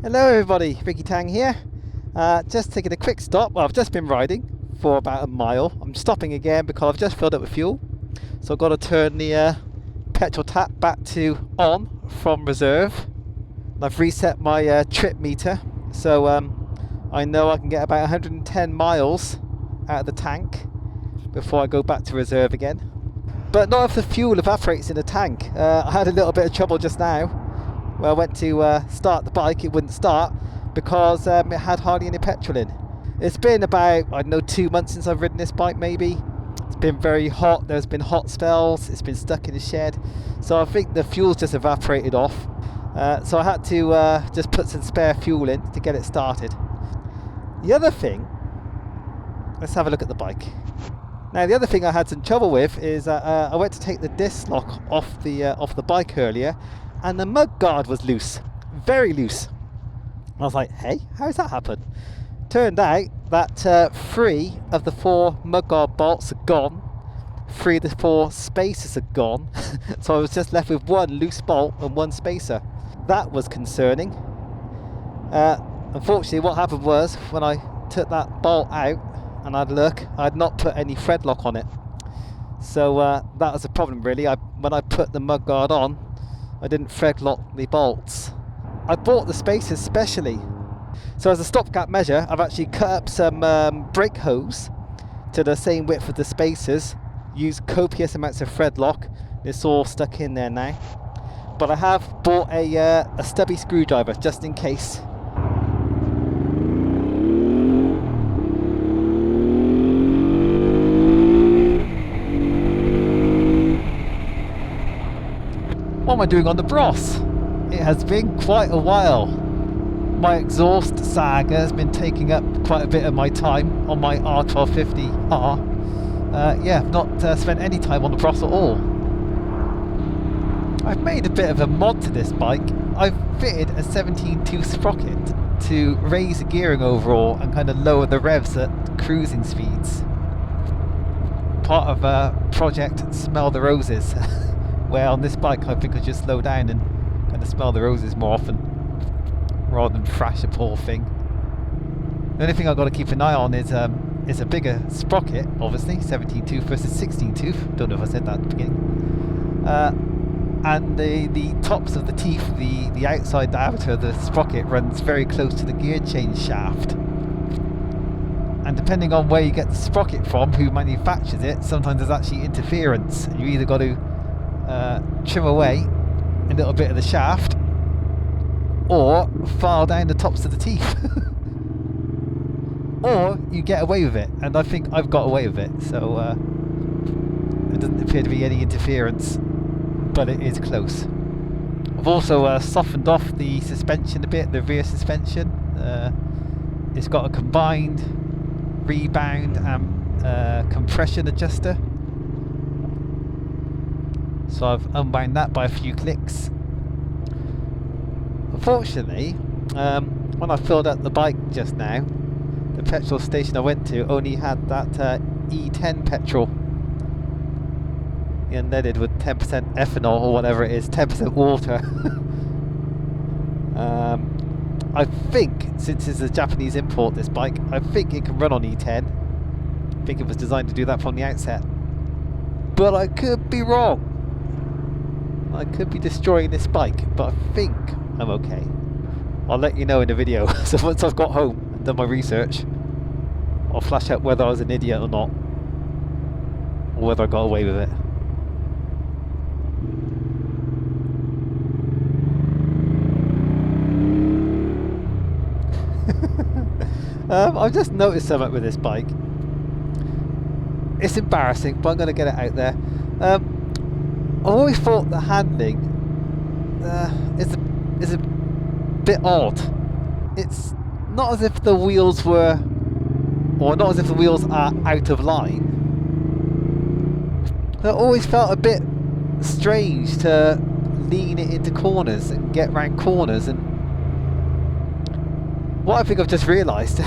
Hello everybody, Ricky Tang here. Just taking a quick stop. Well, I've just been riding for about a mile. I'm stopping again because I've just filled up with fuel. So I've got to turn the petrol tap back to on from reserve. And I've reset my trip meter. So I know I can get about 110 miles out of the tank before I go back to reserve again. But not if the fuel evaporates in the tank. I had a little bit of trouble just now. Well, I went to start the bike, it wouldn't start because it had hardly any petrol in. It's been about, I don't know, 2 months since I've ridden this bike maybe. It's been very hot, there's been hot spells, it's been stuck in the shed. So I think the fuel's just evaporated off. So I had to just put some spare fuel in to get it started. The other thing, let's have a look at the bike. Now the other thing I had some trouble with is I went to take the disc lock off the bike earlier, and the mud guard was loose, very loose. I was like, hey, how's that happen? Turned out that 3 of the 4 mud guard bolts are gone, 3 of the 4 spacers are gone, so I was just left with 1 loose bolt and 1 spacer. That was concerning. Unfortunately, what happened was when I took that bolt out and I'd look, I'd not put any thread lock on it. So that was a problem really. When I put the mud guard on, I didn't thread lock the bolts. I bought the spacers specially. So as a stopgap measure, I've actually cut up some brake hose to the same width of the spacers, used copious amounts of thread lock. It's all stuck in there now. But I have bought a stubby screwdriver just in case. What am I doing on the Bros? It has been quite a while. My exhaust saga has been taking up quite a bit of my time on my R1250R. Yeah, I've not spent any time on the Bros at all. I've made a bit of a mod to this bike. I've fitted a 17-tooth sprocket to raise the gearing overall and kind of lower the revs at cruising speeds. Part of Project Smell the Roses. Where on this bike I think I just slow down and kind of smell the roses more often rather than thrash a poor thing. The only thing I've got to keep an eye on is a bigger sprocket, obviously, 17 tooth versus 16 tooth. Don't know if I said that at the beginning. And the tops of the teeth, the outside diameter of the sprocket runs very close to the gear change shaft. And depending on where you get the sprocket from, who manufactures it, sometimes there's actually interference. You either got to trim away a little bit of the shaft or file down the tops of the teeth. Or you get away with it, and I think I've got away with it, so it doesn't appear to be any interference, but it is close. I've also softened off the suspension a bit, the rear suspension. It's got a combined rebound and compression adjuster. So I've unbound that by a few clicks. Unfortunately, when I filled up the bike just now, the petrol station I went to only had that E10 petrol unleaded with 10% ethanol or whatever it is, 10% water. I think, since it's a Japanese import, this bike, I think it can run on E10. I think it was designed to do that from the outset. But I could be wrong. I could be destroying this bike, but I think I'm okay. I'll let you know in the video. So once I've got home and done my research, I'll flash out whether I was an idiot or not, or whether I got away with it. I've just noticed something with this bike. It's embarrassing, but I'm going to get it out there. I always thought the handling is a bit odd. It's not as if the wheels were, or not as if the wheels are out of line. It always felt a bit strange to lean it into corners and get round corners. And what I think I've just realised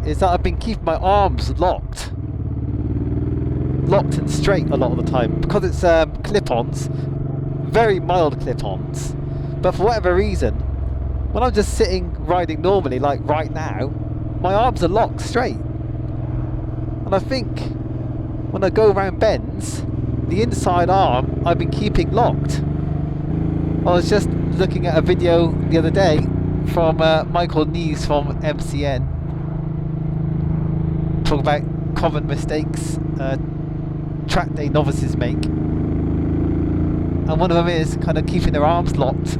is that I've been keeping my arms locked and straight a lot of the time because it's clip-ons, very mild clip-ons, but for whatever reason when I'm just sitting riding normally, like right now, my arms are locked straight. And I think when I go around bends, the inside arm I've been keeping locked. I was just looking at a video the other day from Michael Neves from MCN, talking about common mistakes track day novices make, and one of them is kind of keeping their arms locked.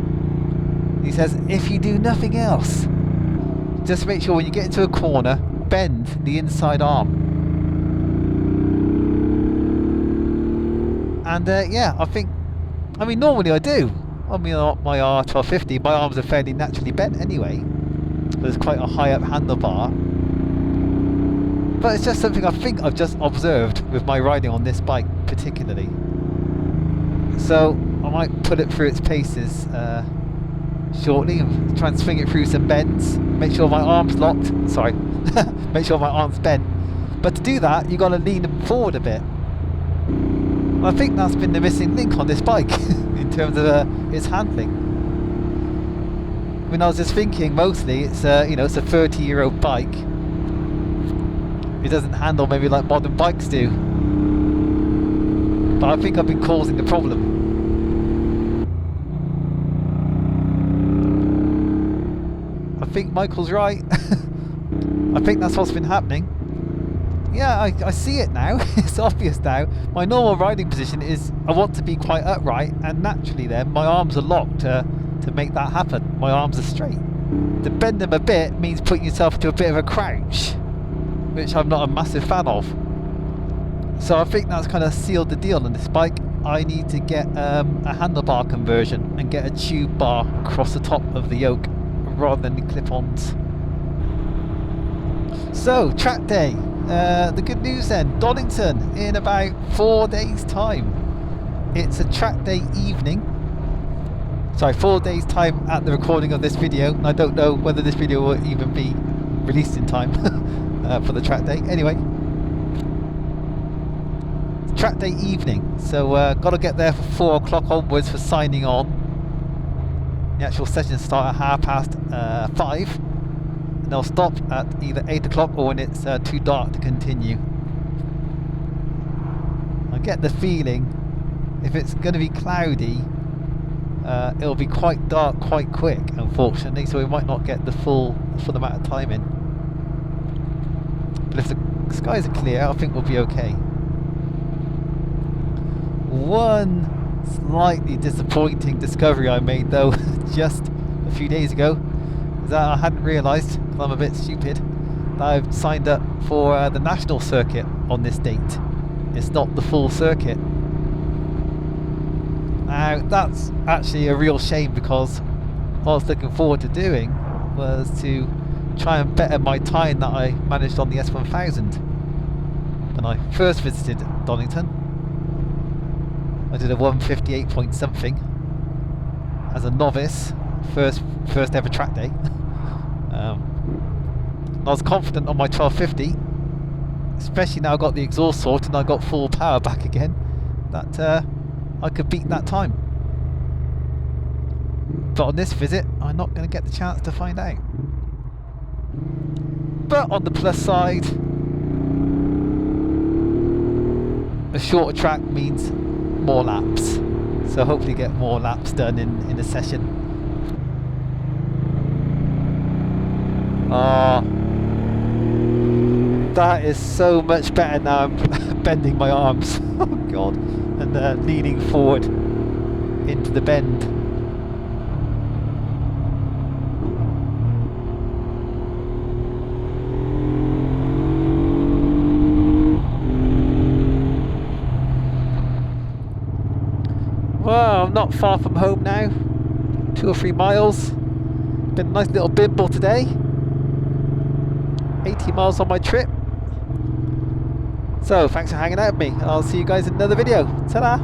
He says, if you do nothing else, just make sure when you get into a corner, bend the inside arm. And yeah, I mean normally I do. I mean on my R1250, my arms are fairly naturally bent anyway. There's quite a high up handlebar. But it's just something I think I've just observed with my riding on this bike particularly. So I might put it through its paces shortly and try and swing it through some bends. Make sure my arm's locked. Sorry. Make sure my arm's bent. But to do that, you've got to lean them forward a bit. And I think that's been the missing link on this bike in terms of its handling. I mean, I was just thinking mostly it's you know, it's a 30-year-old bike. It doesn't handle maybe like modern bikes do. But I think I've been causing the problem. I think Michael's right. I think that's what's been happening. Yeah, I see it now. It's obvious now. My normal riding position is I want to be quite upright, and naturally then my arms are locked to make that happen. My arms are straight. To bend them a bit means putting yourself into a bit of a crouch, which I'm not a massive fan of. So I think that's kind of sealed the deal on this bike. I need to get a handlebar conversion and get a tube bar across the top of the yoke rather than the clip-ons. So, track day. The good news then, Donington in about 4 days time. It's a track day evening. Sorry, 4 days time at the recording of this video. I don't know whether this video will even be released in time for the track day. Anyway, track day evening, so got to get there for 4 o'clock onwards for signing on. The actual session start at 5:30, and they'll stop at either 8 o'clock or when it's too dark to continue. I get the feeling if it's going to be cloudy, it'll be quite dark quite quick, unfortunately, so we might not get the full amount of time in. But if the skies are clear, I think we'll be okay. One slightly disappointing discovery I made though just a few days ago is that I hadn't realised, because I'm a bit stupid, that I've signed up for the national circuit on this date. It's not the full circuit. Now that's actually a real shame, because what I was looking forward to doing was to try and better my time that I managed on the S1000 when I first visited Donington. I did a 158 point something as a novice, first ever track day. I was confident on my 1250, especially now I got the exhaust sorted and I got full power back again, that I could beat that time. But on this visit, I'm not going to get the chance to find out. But on the plus side, a shorter track means more laps, so hopefully get more laps done in a session. That is so much better now. I'm bending my arms, oh god, and leaning forward into the bend. Well, I'm not far from home now, 2 or 3 miles. Been a nice little bimble today. 80 miles on my trip. So thanks for hanging out with me, and I'll see you guys in another video. Ta-da!